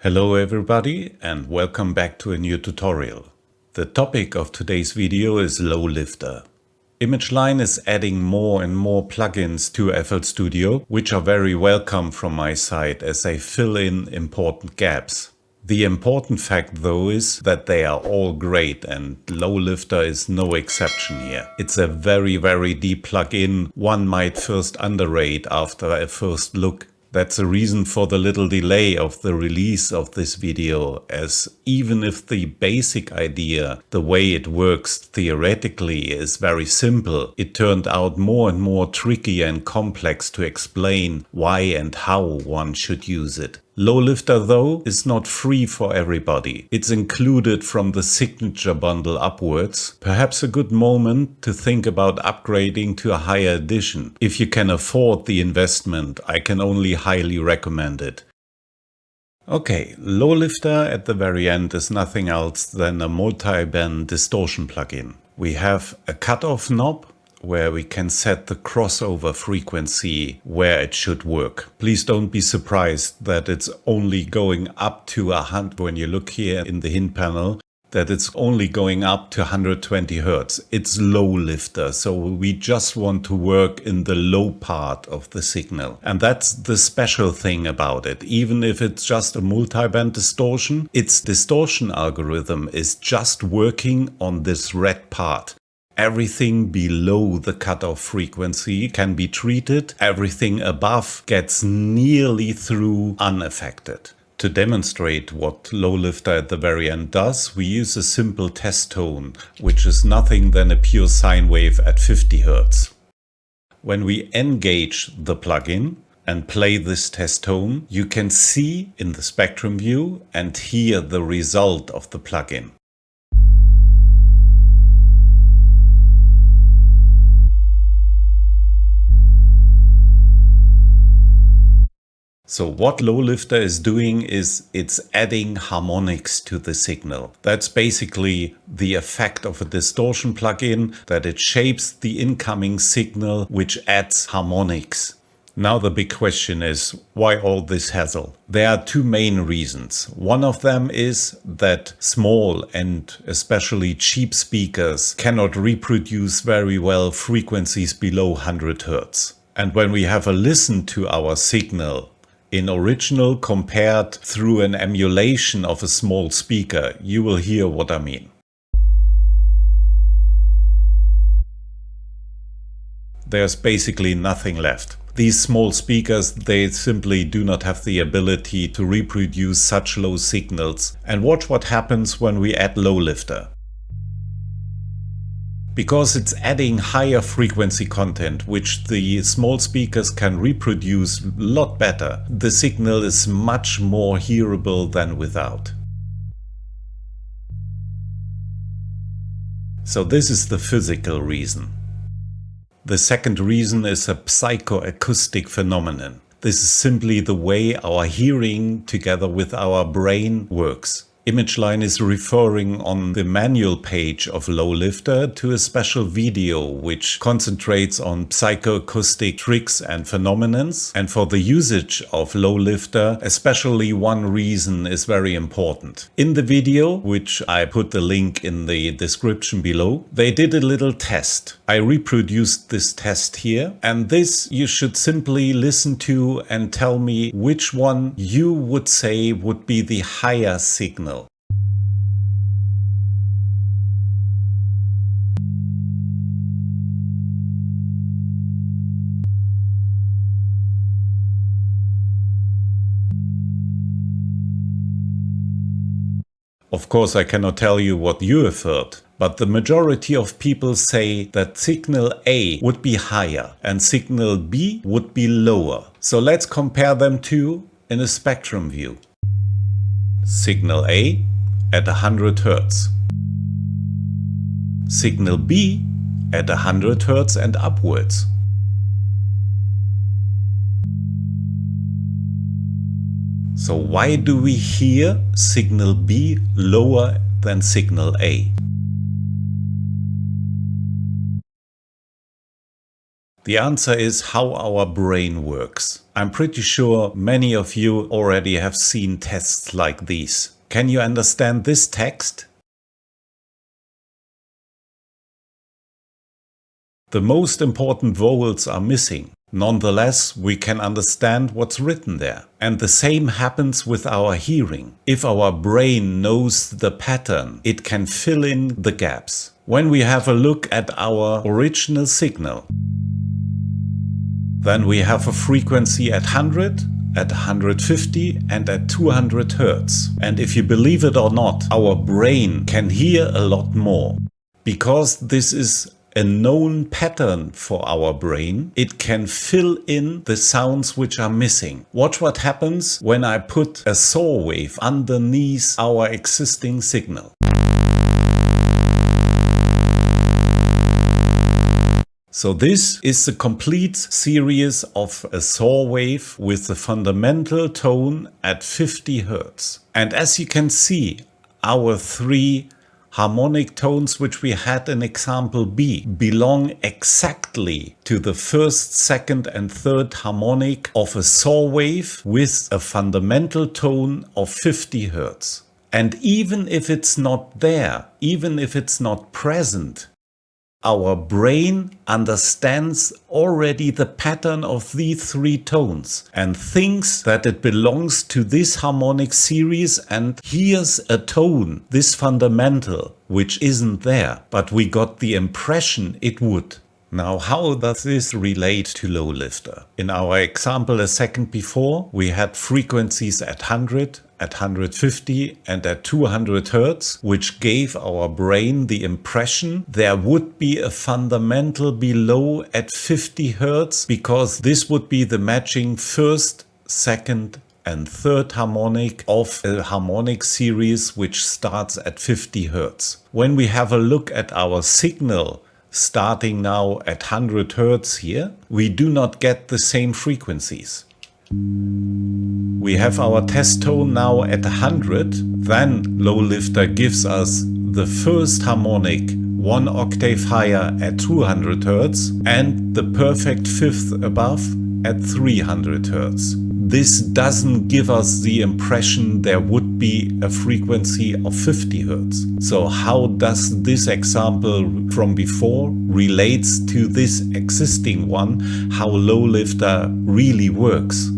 Hello everybody and welcome back to a new tutorial. The topic of today's video is LowLifter. ImageLine is adding more and more plugins to FL Studio, which are very welcome from my side as they fill in important gaps. The important fact though is that they are all great and LowLifter is no exception here. It's a very deep plugin one might first underrate after a first look. That's a reason for the little delay of the release of this video, as even if the basic idea, the way it works theoretically is very simple, it turned out more and more tricky and complex to explain why and how one should use it. LowLifter though is not free for everybody. It's included from the signature bundle upwards. Perhaps a good moment to think about upgrading to a higher edition. If you can afford the investment, I can only highly recommend it. Okay, LowLifter at the very end is nothing else than a multi-band distortion plugin. We have a cutoff knob where we can set the crossover frequency where it should work. Please don't be surprised that it's only going up to 100 when you look here in the hint panel, that it's only going up to 120 Hz. It's LowLifter, so we just want to work in the low part of the signal. And that's the special thing about it. Even if it's just a multi-band distortion, its distortion algorithm is just working on this red part. Everything below the cutoff frequency can be treated. Everything above gets nearly through unaffected. To demonstrate what LowLifter at the very end does, we use a simple test tone, which is nothing than a pure sine wave at 50 Hz. When we engage the plugin and play this test tone, you can see in the spectrum view and hear the result of the plugin. So what LowLifter is doing is it's adding harmonics to the signal. That's basically the effect of a distortion plugin, that it shapes the incoming signal which adds harmonics. Now the big question is, why all this hassle? There are two main reasons. One of them is that small and especially cheap speakers cannot reproduce very well frequencies below 100 Hz. And when we have a listen to our signal in original compared through an emulation of a small speaker, you will hear what I mean. There's basically nothing left. These small speakers, they simply do not have the ability to reproduce such low signals. And watch what happens when we add LowLifter. Because it's adding higher frequency content, which the small speakers can reproduce a lot better, the signal is much more hearable than without. So this is the physical reason. The second reason is a psychoacoustic phenomenon. This is simply the way our hearing together with our brain works. ImageLine is referring on the manual page of LowLifter to a special video which concentrates on psychoacoustic tricks and phenomenons. And for the usage of LowLifter, especially one reason is very important. In the video, which I put the link in the description below, they did a little test. I reproduced this test here, and this you should simply listen to and tell me which one you would say would be the higher signal. Of course, I cannot tell you what you have heard, but the majority of people say that signal A would be higher and signal B would be lower. So let's compare them two in a spectrum view. Signal A at 100 Hz. Signal B at 100 Hz and upwards. So why do we hear signal B lower than signal A? The answer is how our brain works. I'm pretty sure many of you already have seen tests like these. Can you understand this text? The most important vowels are missing. Nonetheless, we can understand what's written there. And the same happens with our hearing. If our brain knows the pattern, it can fill in the gaps. When we have a look at our original signal, then we have a frequency at 100, at 150 and at 200 Hz. And if you believe it or not, our brain can hear a lot more. Because this is a known pattern for our brain, it can fill in the sounds which are missing. Watch what happens when I put a saw wave underneath our existing signal. So this is the complete series of a saw wave with the fundamental tone at 50 Hz. And as you can see, our three harmonic tones which we had in example B belong exactly to the first, second and third harmonic of a saw wave with a fundamental tone of 50 Hz. And even if it's not there, even if it's not present, our brain understands already the pattern of these three tones and thinks that it belongs to this harmonic series and hears a tone, this fundamental, which isn't there, but we got the impression it would. Now, how does this relate to LowLifter? In our example a second before, we had frequencies at 100, at 150 and at 200 Hz, which gave our brain the impression there would be a fundamental below at 50 Hz, because this would be the matching first, second and third harmonic of a harmonic series which starts at 50 Hz. When we have a look at our signal starting now at 100 Hz here, we do not get the same frequencies. We have our test tone now at 100, then LowLifter gives us the first harmonic 1 octave higher at 200 Hz and the perfect fifth above at 300 Hz. This doesn't give us the impression there would be a frequency of 50 Hz. So how does this example from before relates to this existing one, how LowLifter really works?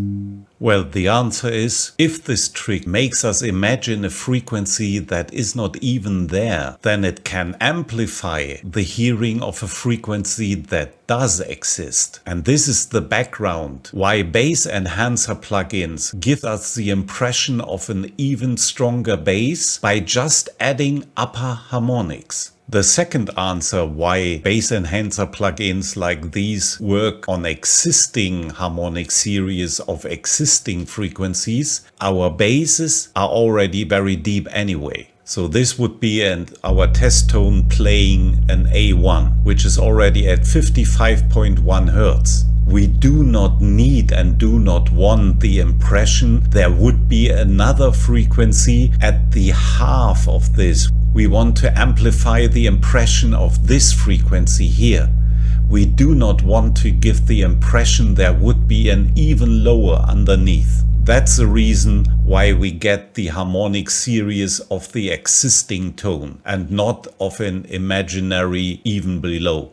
Well, the answer is, if this trick makes us imagine a frequency that is not even there, then it can amplify the hearing of a frequency that does exist. And this is the background why bass enhancer plugins give us the impression of an even stronger bass by just adding upper harmonics. The second answer why bass enhancer plugins like these work on existing harmonic series of existing frequencies, our basses are already very deep anyway. So this would be our test tone playing an A1, which is already at 55.1 Hz. We do not need and do not want the impression there would be another frequency at the half of this. We want to amplify the impression of this frequency here. We do not want to give the impression there would be an even lower underneath. That's the reason why we get the harmonic series of the existing tone and not of an imaginary even below.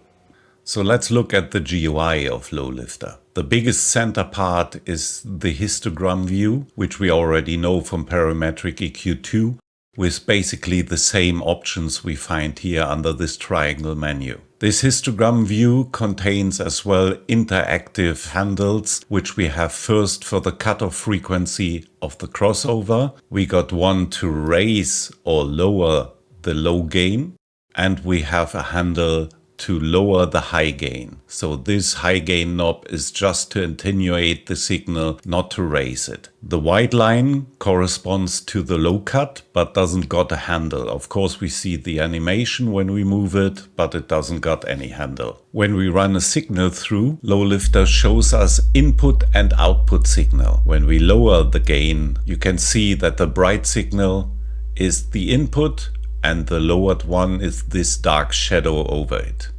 So let's look at the GUI of LowLifter. The biggest center part is the histogram view, which we already know from parametric EQ2, with basically the same options we find here under this triangle menu. This histogram view contains as well interactive handles, which we have first for the cutoff frequency of the crossover. We got one to raise or lower the low gain, and we have a handle to lower the high gain. So this high gain knob is just to attenuate the signal, not to raise it. The white line corresponds to the low cut, but doesn't got a handle. Of course we see the animation when we move it, but it doesn't got any handle. When we run a signal through, LowLifter shows us input and output signal. When we lower the gain, you can see that the bright signal is the input and the lowered one is this dark shadow over it.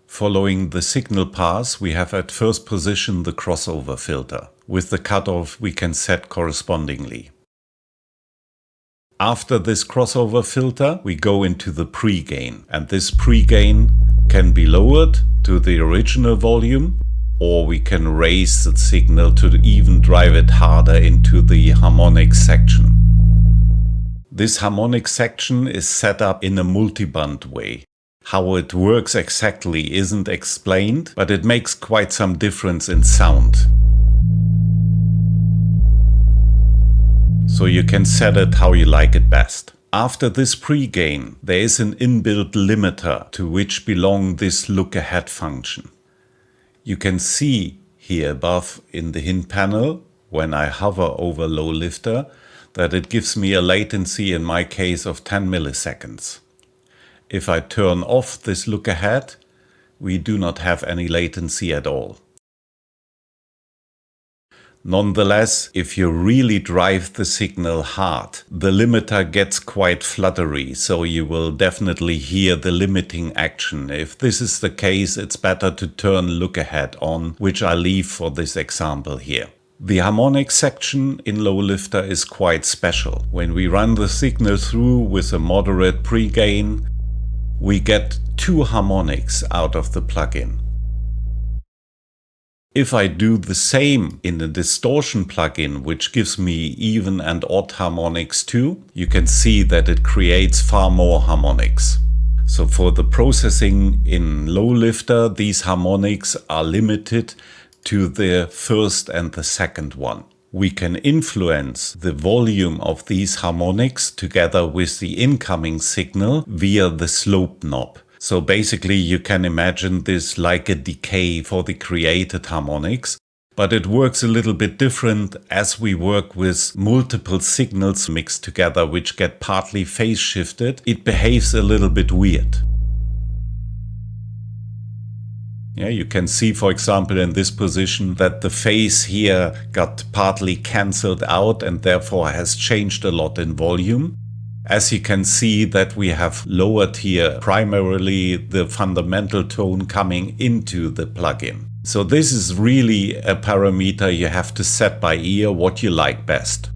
Following the signal path, we have at first position the crossover filter. With the cutoff, we can set correspondingly. After this crossover filter, we go into the pre-gain, and this pre-gain can be lowered to the original volume, or we can raise the signal to even drive it harder into the harmonics section. This harmonics section is set up in a multiband way. How it works exactly isn't explained, but it makes quite some difference in sound. So you can set it how you like it best. After this pre-gain, there is an inbuilt limiter to which belong this look-ahead function. You can see here above in the hint panel, when I hover over LowLifter, that it gives me a latency in my case of 10 milliseconds. If I turn off this look-ahead, we do not have any latency at all. Nonetheless, if you really drive the signal hard, the limiter gets quite fluttery, so you will definitely hear the limiting action. If this is the case, it's better to turn look-ahead on, which I leave for this example here. The harmonics section in LowLifter is quite special. When we run the signal through with a moderate pre-gain, we get 2 harmonics out of the plugin. If I do the same in the distortion plugin, which gives me even and odd harmonics too, you can see that it creates far more harmonics. So for the processing in LowLifter, these harmonics are limited to the first and the second one. We can influence the volume of these harmonics together with the incoming signal via the slope knob. So basically you can imagine this like a decay for the created harmonics, but it works a little bit different as we work with multiple signals mixed together which get partly phase shifted. It behaves a little bit weird. Yeah, you can see, for example, in this position that the phase here got partly cancelled out and therefore has changed a lot in volume. As you can see that we have lowered here primarily the fundamental tone coming into the plugin. So this is really a parameter you have to set by ear what you like best.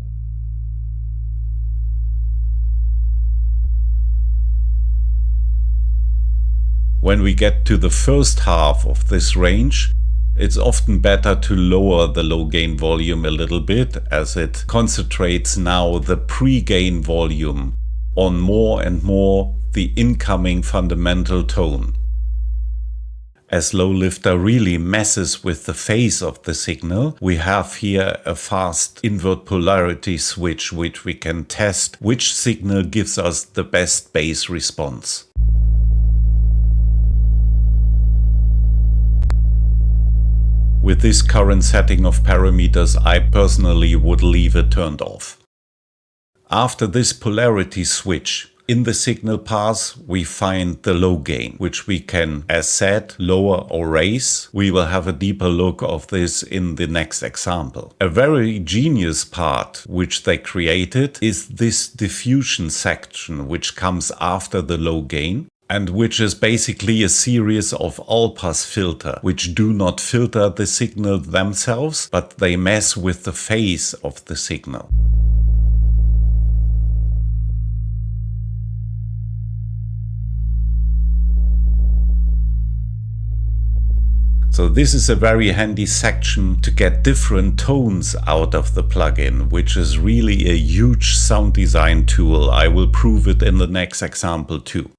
When we get to the first half of this range, it's often better to lower the low gain volume a little bit, as it concentrates now the pre-gain volume on more and more the incoming fundamental tone. As LowLifter really messes with the phase of the signal, we have here a fast invert polarity switch which we can test which signal gives us the best bass response. With this current setting of parameters, I personally would leave it turned off. After this polarity switch, in the signal path we find the low gain, which we can, as said, lower or raise. We will have a deeper look of this in the next example. A very genius part which they created is this diffusion section which comes after the low gain, and which is basically a series of all-pass filter, which do not filter the signal themselves, but they mess with the phase of the signal. So this is a very handy section to get different tones out of the plugin, which is really a huge sound design tool. I will prove it in the next example too.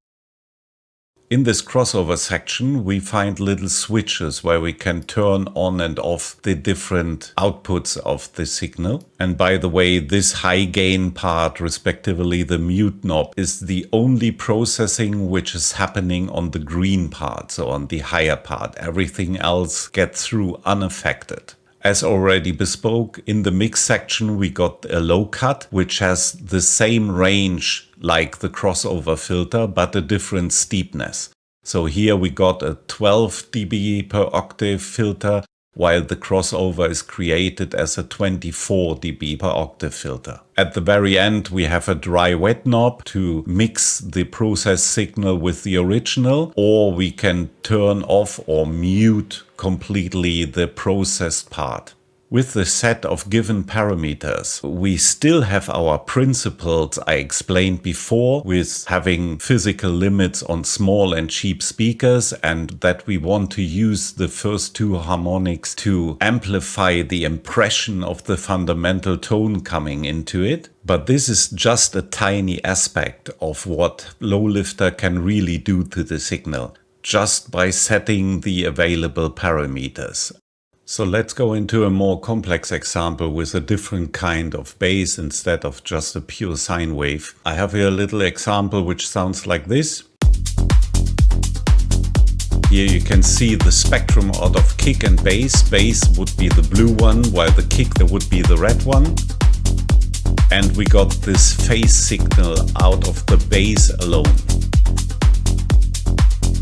In this crossover section we find little switches where we can turn on and off the different outputs of the signal. And by the way, this high gain part, respectively the mute knob, is the only processing which is happening on the green part, so on the higher part. Everything else gets through unaffected. As already bespoke, in the mix section we got a low cut, which has the same range like the crossover filter, but a different steepness. So here we got a 12 dB per octave filter, while the crossover is created as a 24 dB per octave filter. At the very end, we have a dry-wet knob to mix the processed signal with the original, or we can turn off or mute completely the processed part. With the set of given parameters, we still have our principles I explained before, with having physical limits on small and cheap speakers, and that we want to use the first two harmonics to amplify the impression of the fundamental tone coming into it. But this is just a tiny aspect of what LowLifter can really do to the signal, just by setting the available parameters. So let's go into a more complex example with a different kind of bass instead of just a pure sine wave. I have here a little example which sounds like this. Here you can see the spectrum out of kick and bass. Bass would be the blue one, while the kick there would be the red one. And we got this phase signal out of the bass alone.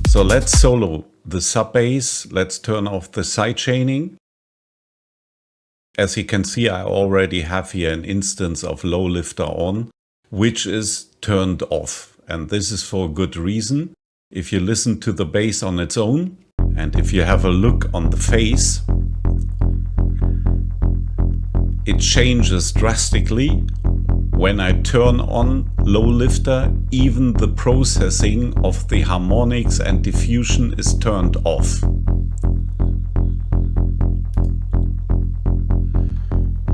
So let's solo the sub bass. Let's turn off the sidechaining. As you can see, I already have here an instance of LowLifter on, which is turned off. And this is for a good reason. If you listen to the bass on its own, and if you have a look on the phase, it changes drastically. When I turn on LowLifter, even the processing of the harmonics and diffusion is turned off.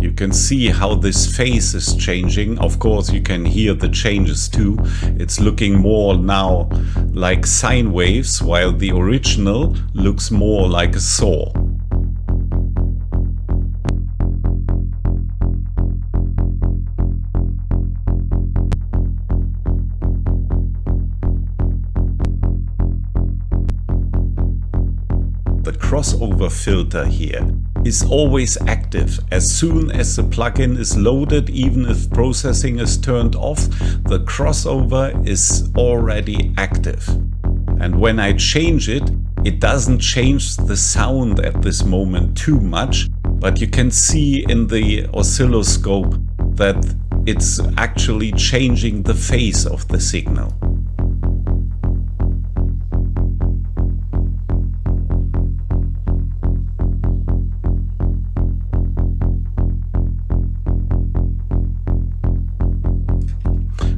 You can see how this phase is changing. Of course, you can hear the changes too. It's looking more now like sine waves, while the original looks more like a saw. The crossover filter here is always active. As soon as the plugin is loaded, even if processing is turned off, the crossover is already active. And when I change it, it doesn't change the sound at this moment too much, but you can see in the oscilloscope that it's actually changing the phase of the signal.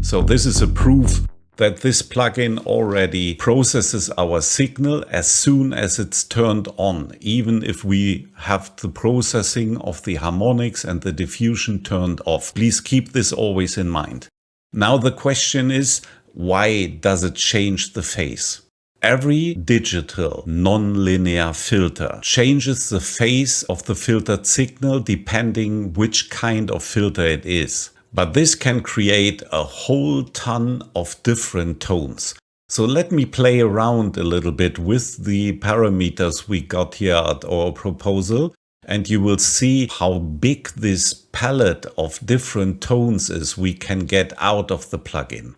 So this is a proof that this plugin already processes our signal as soon as it's turned on, even if we have the processing of the harmonics and the diffusion turned off. Please keep this always in mind. Now the question is, why does it change the phase? Every digital non-linear filter changes the phase of the filtered signal depending which kind of filter it is. But this can create a whole ton of different tones. So let me play around a little bit with the parameters we got here at our proposal, and you will see how big this palette of different tones is we can get out of the plugin.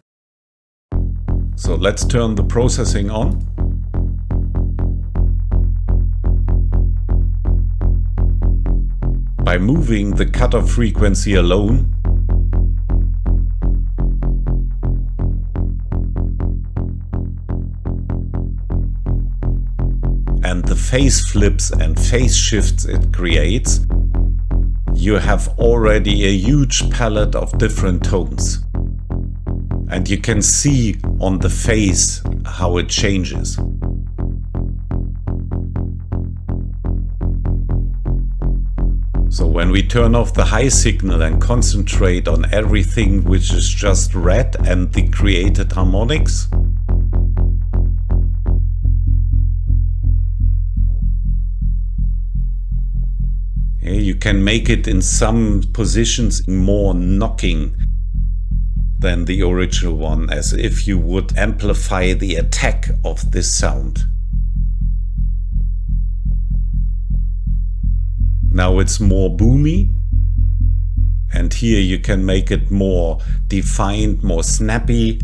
So let's turn the processing on. By moving the cutoff frequency alone, and the phase flips and phase shifts it creates, you have already a huge palette of different tones. And you can see on the phase how it changes. So when we turn off the high signal and concentrate on everything which is just red and the created harmonics, you can make it in some positions more knocking than the original one, as if you would amplify the attack of this sound. Now it's more boomy, and here you can make it more defined, more snappy.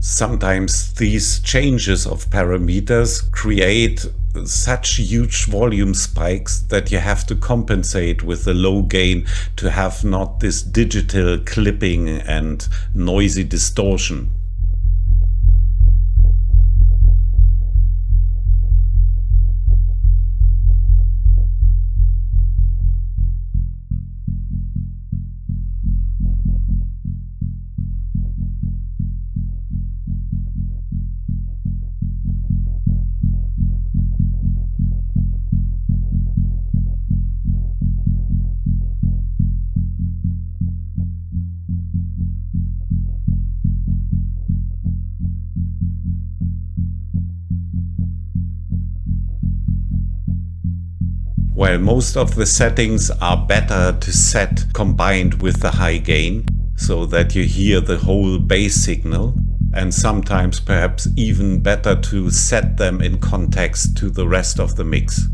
Sometimes these changes of parameters create such huge volume spikes that you have to compensate with the low gain to have not this digital clipping and noisy distortion. While most of the settings are better to set combined with the high gain, so that you hear the whole bass signal, and sometimes perhaps even better to set them in context to the rest of the mix.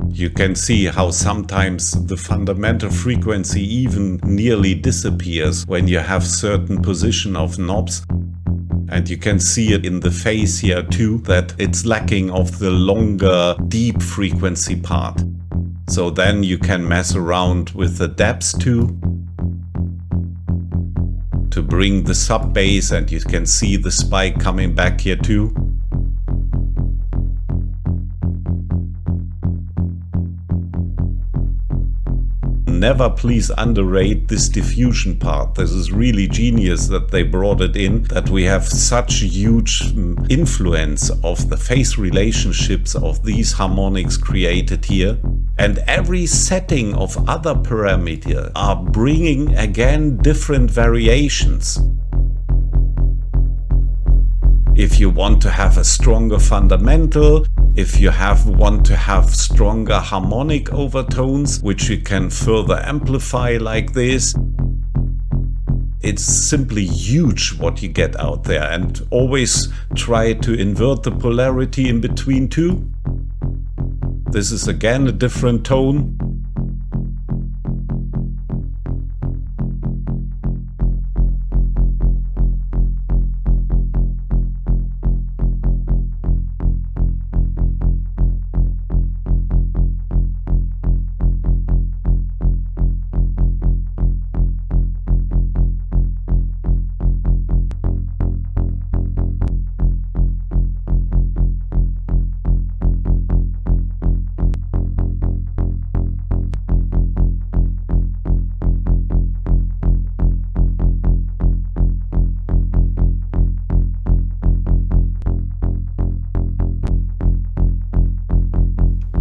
You can see how sometimes the fundamental frequency even nearly disappears when you have certain position of knobs. And you can see it in the phase here too, that it's lacking of the longer deep frequency part. So then you can mess around with the depths too, to bring the sub bass, and you can see the spike coming back here too. Never please underrate this diffusion part. This is really genius that they brought it in, that we have such huge influence of the phase relationships of these harmonics created here. And every setting of other parameters are bringing again different variations. If you want to have a stronger fundamental, if you want to have stronger harmonic overtones, which you can further amplify like this, it's simply huge what you get out there. And always try to invert the polarity in between too. This is again a different tone.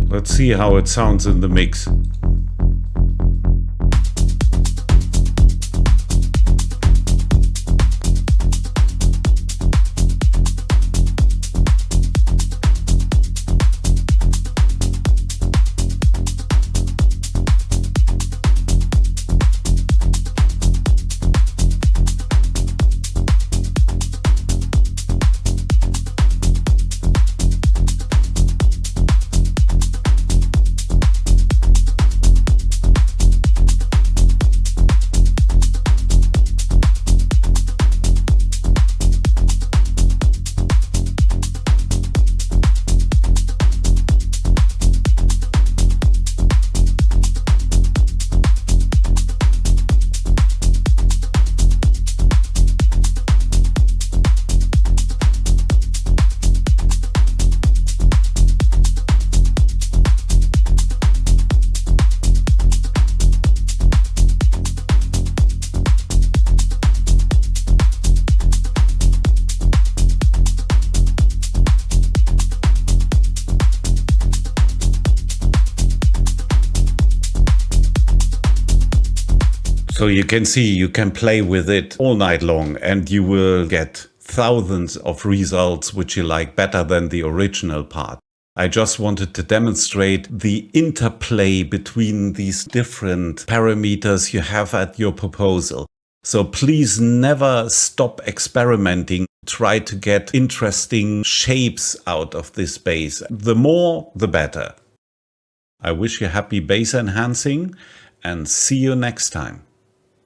Let's see how it sounds in the mix. So you can see, you can play with it all night long and you will get thousands of results which you like better than the original part. I just wanted to demonstrate the interplay between these different parameters you have at your proposal. So please never stop experimenting. try to get interesting shapes out of this bass. The more, the better. I wish you happy bass enhancing and see you next time.